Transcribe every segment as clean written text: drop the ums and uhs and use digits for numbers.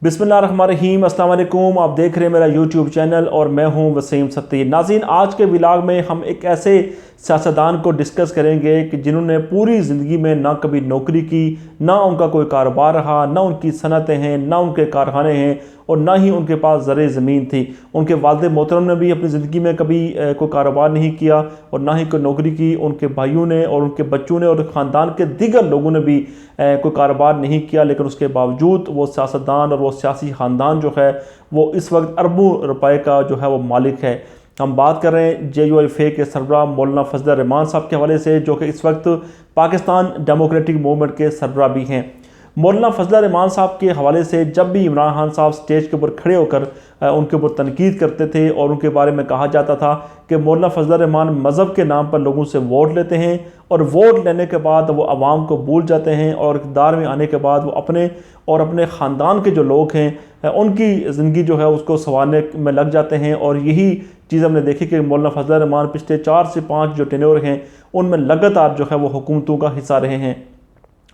बिस्मिल्लाहिर्रहमानिर्रहीम, अस्सलाम वालेकुम। आप देख रहे हैं मेरा यूट्यूब चैनल और मैं हूं वसीम सत्ती। नाज़रीन, आज के व्लॉग में हम एक ऐसे सियासतदान को डिस्कस करेंगे कि जिन्होंने पूरी ज़िंदगी में ना कभी नौकरी की, ना उनका कोई कारोबार रहा, ना उनकी सनतें हैं, ना उनके कारखाने हैं और ना ही उनके पास ज़रे ज़मीन थी। उनके वालिद मोहतरम ने भी अपनी ज़िंदगी में कभी कोई कारोबार नहीं किया और ना ही कोई नौकरी की। उनके भाइयों ने और उनके बच्चों ने और ख़ानदान के दीगर लोगों ने भी कोई कारोबार नहीं किया, लेकिन उसके बावजूद वो सियासतदान और वो सियासी ख़ानदान जो है वो इस वक्त अरबों रुपए का जो है वो मालिक है। हम बात कर रहे हैं JUIF के सरबराह मौलाना फजल रहमान साहब के हवाले से, जो कि इस वक्त पाकिस्तान डेमोक्रेटिक मूवमेंट के सरबराह भी हैं। मौलाना फजल रहमान साहब के हवाले से जब भी इमरान खान साहब स्टेज के ऊपर खड़े होकर उनके ऊपर तनकीद करते थे और उनके बारे में कहा जाता था कि मौलाना फजल रहमान मज़हब के नाम पर लोगों से वोट लेते हैं और वोट लेने के बाद वो आवाम को भूल जाते हैं और इक़्तिदार में आने के बाद वो अपने और अपने ख़ानदान के जो लोग हैं उनकी ज़िंदगी जो है उसको संवारने में लग जाते हैं। और यही चीज़ हमने देखी कि मौलाना फजल रहमान पिछले 4 से 5 जो टेन्योर हैं उनमें लगातार जो है वो हुकूमतों का हिस्सा रहे हैं।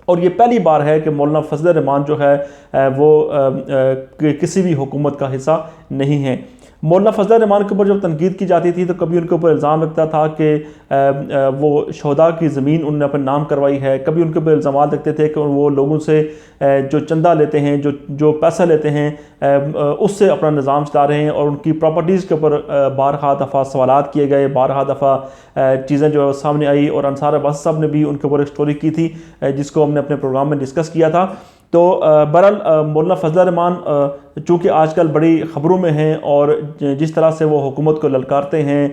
और ये पहली बार है कि मौलाना फजल रहमान जो है वो किसी भी हुकूमत का हिस्सा नहीं है। मौलाना फजल रहमान के ऊपर जब तनकीद की जाती थी तो कभी उनके ऊपर इल्ज़ाम लगता था कि वो शहदा की ज़मीन उन्होंने अपने नाम करवाई है, कभी उनके ऊपर इल्ज़ाम लगते थे कि वो लोगों से जो चंदा लेते हैं, जो पैसा लेते हैं, उससे अपना निज़ाम चला रहे हैं। और उनकी प्रॉपर्टीज़ के ऊपर बारहा दफ़ा सवालात किए गए, बारहा दफ़ा चीज़ें जो है सामने आई। और अंसार अब्बासी साहब ने भी उनके ऊपर एक स्टोरी की थी जिसको हमने अपने प्रोग्राम में डिस्कस किया था। तो बहरहाल मौलाना फजल रहमान चूँकि आजकल बड़ी ख़बरों में हैं और जिस तरह से वो हुकूमत को ललकारते हैं,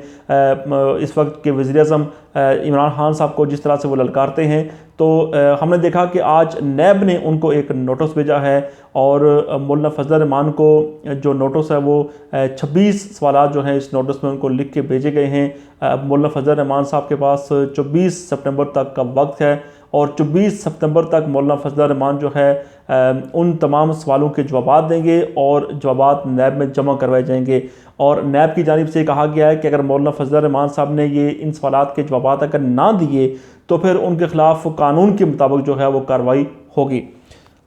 इस वक्त के वज़ीर-ए-आज़म इमरान खान साहब को जिस तरह से वो ललकारते हैं, तो हमने देखा कि आज नैब ने उनको एक नोटिस भेजा है और मौलाना फजल रहमान को जो नोटिस है वो 26 सवालात जो हैं इस नोटिस में उनको लिख के भेजे गए हैं। अब मौलाना फजल रहमान साहब के पास 24 सितंबर तक का वक्त है और 24 सितंबर तक मौलाना फजल रहमान जो है उन तमाम सवालों के जवाब देंगे और जवाब नैब में जमा करवाए जाएंगे। और नैब की जानिब से कहा गया है कि अगर मौलाना फजल रहमान साहब ने ये इन सवालात के जवाब अगर ना दिए तो फिर उनके ख़िलाफ़ कानून के मुताबिक जो है वो कार्रवाई होगी।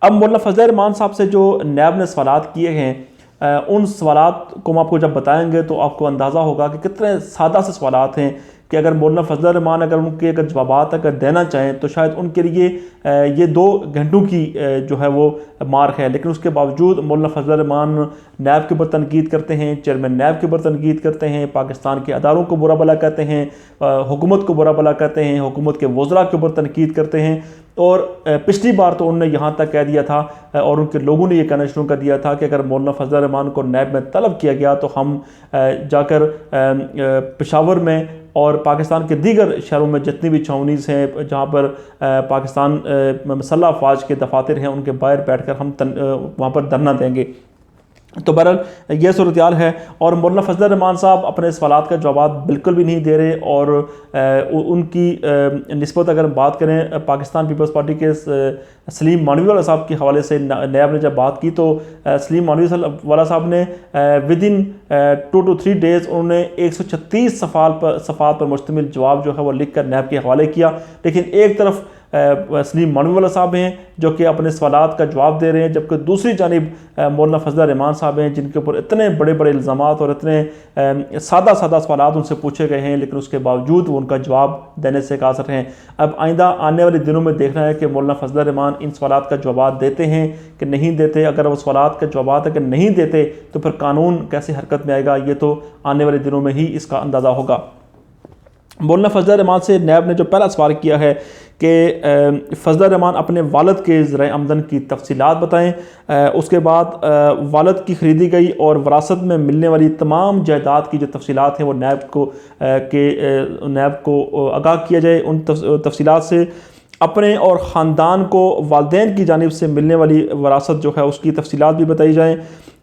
अब मौलाना फजल रहमान साहब से जो नैब ने सवालात किए हैं उन सवालात को हम आपको जब बताएंगे तो आपको अंदाज़ा होगा कि कितने सादा से सवालात हैं कि अगर मौलाना फजल रहमान अगर उनके अगर जवाबात अगर देना चाहें तो शायद उनके लिए ये 2 घंटों की जो है वो मार्क है। लेकिन उसके बावजूद मौलाना फजल रहमान नैब के ऊपर तनकीद करते हैं, चेयरमैन नैब के ऊपर तनकीद करते हैं, पाकिस्तान के अदारों को बुरा भला कहते हैं, हुकूमत को बुरा भला कहते हैं, हुकूमत के वज़रा के ऊपर तनकीद करते हैं। और पिछली बार तो उन्होंने यहाँ तक कह दिया था और उनके लोगों ने ये कहना शुरू कर दिया था कि अगर मौलाना फजल रहमान को नैब में तलब किया गया तो हम जाकर पेशावर में और पाकिस्तान के दीगर शहरों में जितनी भी छावनीज़ हैं जहाँ पर पाकिस्तान मसल्ह अफवाज के दफातर हैं उनके बाहर बैठकर हम वहाँ पर धरना देंगे। तो बहरहाल यह सूरत-ए-हाल है। और मौलाना फजल रहमान साहब अपने सवालात का जवाब बिल्कुल भी नहीं दे रहे और उनकी निस्बत अगर बात करें पाकिस्तान पीपल्स पार्टी के सलीम मानवी वाला साहब के हवाले से नैब ने जब बात की तो सलीम मानवी वाला साहब ने विदिन 2 to 3 डेज़ उन्होंने 136 सफ़ात पर मुश्तमिल जवाब जो है वो लिख कर नैब के हवाले किया। लेकिन एक तरफ सलीम मानवी वाला साहब हैं जो कि अपने सवालात का जवाब दे रहे हैं, जबकि दूसरी जानिब मौलाना फजल रहमान साहब हैं जिनके ऊपर इतने बड़े बड़े इल्ज़ामात और इतने सादा सवालात उनसे पूछे गए हैं, लेकिन उसके बावजूद वो उनका जवाब देने से कासर हैं। अब आइंदा आने वाले दिनों में देखना है कि मौलाना फजल रहमान इन सवालात का जवाब देते हैं कि नहीं देते। अगर वो सवालात का जवाब अगर नहीं देते तो फिर कानून कैसे हरकत में आएगा, ये तो आने वाले दिनों में ही इसका अंदाज़ा होगा। मौलाना फजल रहमान से नैब ने जो पहला सवाल किया है कि फजल रहमान अपने वालिद के ज़राए आमदन की तफसीलात बताएं। उसके बाद वालिद की ख़रीदी गई और वरासत में मिलने वाली तमाम जायदाद की जो तफसीलात हैं वो नैब को आगाह किया जाए। उन तफसीलात से अपने और ख़ानदान को वालिदैन की जानिब से मिलने वाली वरासत जो है उसकी तफसीलात भी बताई जाएँ।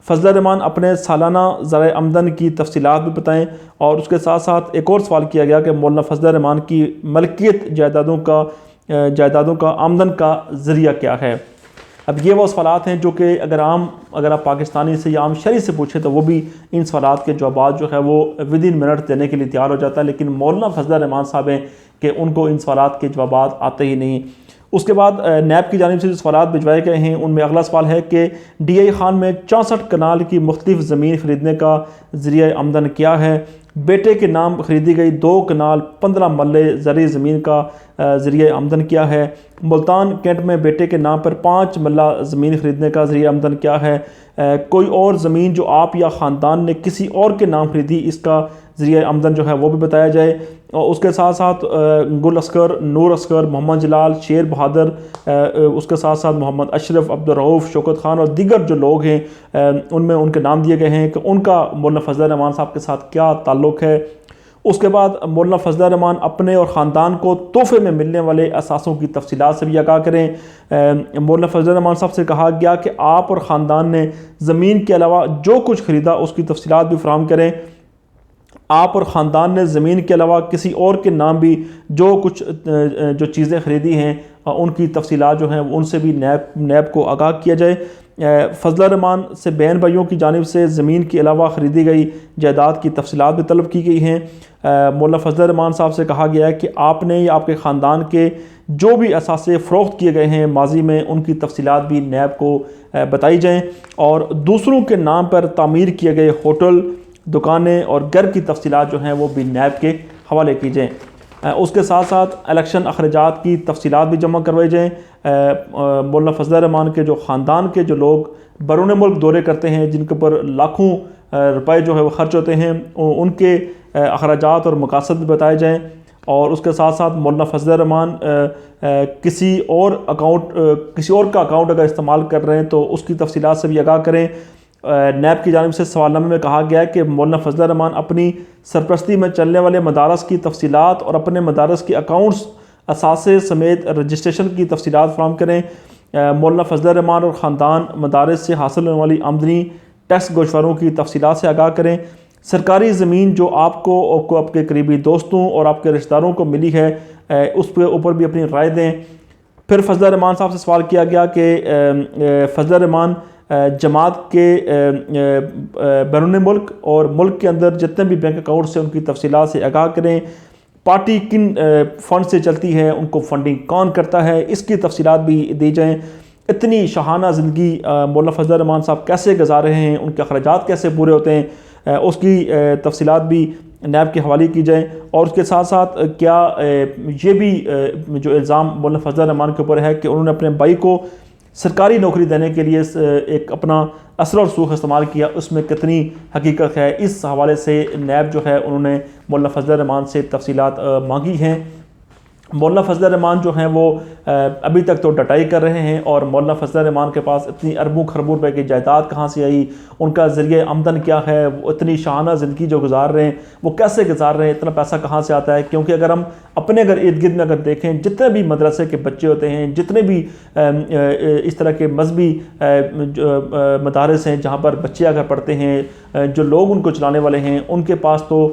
फजल रहमान अपने सालाना ज़राए आमदन की तफसीलात भी बताएं। और उसके साथ साथ एक और सवाल किया गया कि मौलाना फजल रहमान की मलकियत जायदादों का आमदन का ज़रिया क्या है। अब ये वो सवालात हैं जो कि अगर आप पाकिस्तानी से या आम शहरी से पूछें तो वो भी इन सवालात के जवाब जो है वो विदिन मिनट देने के लिए तैयार हो जाता है। लेकिन मौलाना फजल रहमान साहब हैं कि उनको इन सवालात के जवाब आते ही नहीं। اس کے بعد نیب کی جانب سے جو سوالات بھجوائے گئے ہیں ان میں اگلا سوال ہے کہ ڈی آئی خان میں 64 کنال کی مختلف زمین خریدنے کا ذریعہ آمدن کیا ہے؟ بیٹے کے نام خریدی گئی 2 کنال 15 مرلے زرعی زمین کا ذریعہ آمدن کیا ہے؟ ملتان کینٹ میں بیٹے کے نام پر 5 مرلہ زمین خریدنے کا ذریعہ آمدن کیا ہے؟ کوئی اور زمین جو آپ یا خاندان نے کسی اور کے نام خریدی، اس کا ذریعہ آمدن جو ہے وہ بھی بتایا جائے۔ اور اس کے ساتھ ساتھ گل اسکر، نور اسکر، محمد جلال، شیر بہادر، اس کے ساتھ ساتھ محمد اشرف، عبدالرؤف، شوکت خان اور دیگر جو لوگ ہیں ان میں ان کے نام دیے گئے ہیں کہ ان کا مولانا فضل الرحمان صاحب کے ساتھ کیا تعلق ہے۔ اس کے بعد مولانا فضل الرحمان اپنے اور خاندان کو تحفے میں ملنے والے اثاثوں کی تفصیلات سے بھی آگاہ کریں۔ مولانا فضل الرحمان صاحب سے کہا گیا کہ آپ اور خاندان نے زمین کے علاوہ جو کچھ خریدا اس کی تفصیلات بھی فراہم کریں۔ آپ اور خاندان نے زمین کے علاوہ کسی اور کے نام بھی جو چیزیں خریدی ہیں ان کی تفصیلات جو ہیں ان سے بھی نیب کو آگاہ کیا جائے۔ فضل الرحمان سے بہن بھائیوں کی جانب سے زمین کے علاوہ خریدی گئی جائیداد کی تفصیلات بھی طلب کی گئی ہیں۔ مولانا فضل الرحمان صاحب سے کہا گیا ہے کہ آپ نے یا آپ کے خاندان کے جو بھی اثاثے فروخت کیے گئے ہیں ماضی میں ان کی تفصیلات بھی نیب کو بتائی جائیں، اور دوسروں کے نام پر تعمیر کیے گئے ہوٹل، دکانیں اور گھر کی تفصیلات جو ہیں وہ بھی نیب کے حوالے کی جائیں۔ اس کے ساتھ ساتھ الیکشن اخراجات کی تفصیلات بھی جمع کروائی جائیں۔ مولانا فضل الرحمان کے جو خاندان کے جو لوگ بیرون ملک دورے کرتے ہیں جن کے اوپر لاکھوں روپے جو ہے وہ خرچ ہوتے ہیں ان کے اخراجات اور مقاصد بھی بتائے جائیں۔ اور اس کے ساتھ ساتھ مولانا فضل الرحمان کسی اور کا اکاؤنٹ اگر استعمال کر رہے ہیں تو اس کی تفصیلات سے بھی آگاہ کریں۔ نیب کی جانب سے سوال نامے میں کہا گیا ہے کہ مولانا فضل الرحمان اپنی سرپرستی میں چلنے والے مدارس کی تفصیلات اور اپنے مدارس کے اکاؤنٹس، اثاثے سمیت رجسٹریشن کی تفصیلات فراہم کریں۔ مولانا فضل الرحمان اور خاندان مدارس سے حاصل ہونے والی آمدنی، ٹیکس گوشواروں کی تفصیلات سے آگاہ کریں۔ سرکاری زمین جو آپ کو آپ کے قریبی دوستوں اور آپ کے رشتہ داروں کو ملی ہے اس کے اوپر بھی اپنی رائے دیں۔ پھر فضل الرحمان صاحب سے سوال کیا گیا کہ فضل الرحمان جماعت کے بیرون ملک اور ملک کے اندر جتنے بھی بینک اکاؤنٹس ہیں ان کی تفصیلات سے آگاہ کریں۔ پارٹی کن فنڈ سے چلتی ہے، ان کو فنڈنگ کون کرتا ہے، اس کی تفصیلات بھی دی جائیں۔ اتنی شاہانہ زندگی مولانا فضل الرحمان صاحب کیسے گزار رہے ہیں، ان کے اخراجات کیسے پورے ہوتے ہیں، اس کی تفصیلات بھی نیب کے حوالے کی جائیں۔ اور اس کے ساتھ ساتھ کیا یہ بھی جو الزام مولانا فضل الرحمان کے اوپر ہے کہ انہوں نے اپنے بھائی کو سرکاری نوکری دینے کے لیے ایک اپنا اثر و رسوخ استعمال کیا، اس میں کتنی حقیقت ہے، اس حوالے سے نیب جو ہے انہوں نے مولانا فضل الرحمان سے تفصیلات مانگی ہیں۔ مولانا فضل الرحمان جو ہیں وہ ابھی تک تو ڈٹائی کر رہے ہیں، اور مولانا فضل الرحمان کے پاس اتنی اربوں خربوں روپے کی جائیداد کہاں سے آئی، ان کا ذریعہ آمدن کیا ہے، وہ اتنی شاہانہ زندگی جو گزار رہے ہیں وہ کیسے گزار رہے ہیں، اتنا پیسہ کہاں سے آتا ہے؟ کیونکہ اگر ہم اپنے ارد گرد میں اگر دیکھیں جتنے بھی مدرسے کے بچے ہوتے ہیں، جتنے بھی اس طرح کے مذہبی مدارس ہیں جہاں پر بچے اگر پڑھتے ہیں، جو لوگ ان کو چلانے والے ہیں ان کے پاس تو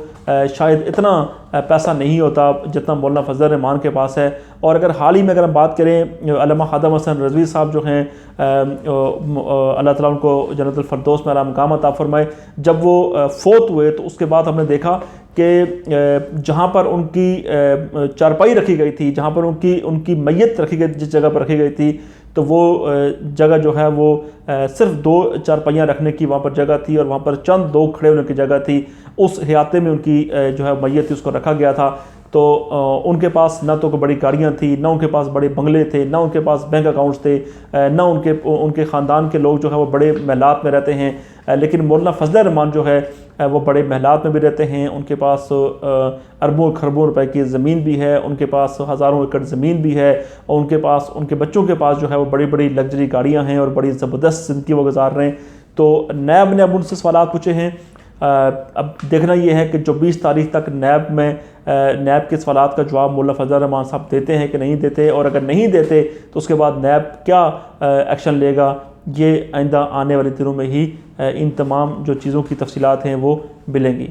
شاید اتنا پیسہ نہیں ہوتا جتنا مولانا فضل الرحمان کے پاس ہے۔ اور اگر حال ہی میں اگر ہم بات کریں علامہ خادم حسن رضوی صاحب جو ہیں اللہ تعالیٰ ان کو جنت الفردوس میں اعلیٰ مقام عطا فرمائے، جب وہ فوت ہوئے تو اس کے بعد ہم نے دیکھا کہ جہاں پر ان کی چارپائی رکھی گئی تھی، جہاں پر ان کی میت رکھی گئی، جس جگہ پر رکھی گئی تھی، تو وہ جگہ جو ہے وہ صرف 2 چارپائیاں رکھنے کی وہاں پر جگہ تھی، اور وہاں پر چند 2 کھڑے ہونے کی جگہ تھی۔ اس احاطے میں ان کی جو ہے میت تھی اس کو رکھا گیا تھا۔ تو ان کے پاس نہ تو کوئی بڑی گاڑیاں تھیں، نہ ان کے پاس بڑے بنگلے تھے، نہ ان کے پاس بینک اکاؤنٹس تھے، نہ ان کے خاندان کے لوگ جو ہے وہ بڑے محلات میں رہتے ہیں۔ لیکن مولانا فضل الرحمان جو ہے وہ بڑے محلات میں بھی رہتے ہیں، ان کے پاس اربوں خربوں روپے کی زمین بھی ہے، ان کے پاس ہزاروں ایکڑ زمین بھی ہے، اور ان کے بچوں کے پاس جو ہے وہ بڑی بڑی لگژری گاڑیاں ہیں اور بڑی زبردست زندگی وہ گزار رہے ہیں۔ تو نیب نے اب ان سے سوالات پوچھے ہیں۔ اب دیکھنا یہ ہے کہ جو 20 تاریخ تک نیب کے سوالات کا جواب مولانا فضل الرحمان صاحب دیتے ہیں کہ نہیں دیتے، اور اگر نہیں دیتے تو اس کے بعد نیب کیا ایکشن لے گا، یہ آئندہ آنے والے دنوں میں ہی ان تمام جو چیزوں کی تفصیلات ہیں وہ ملیں گی۔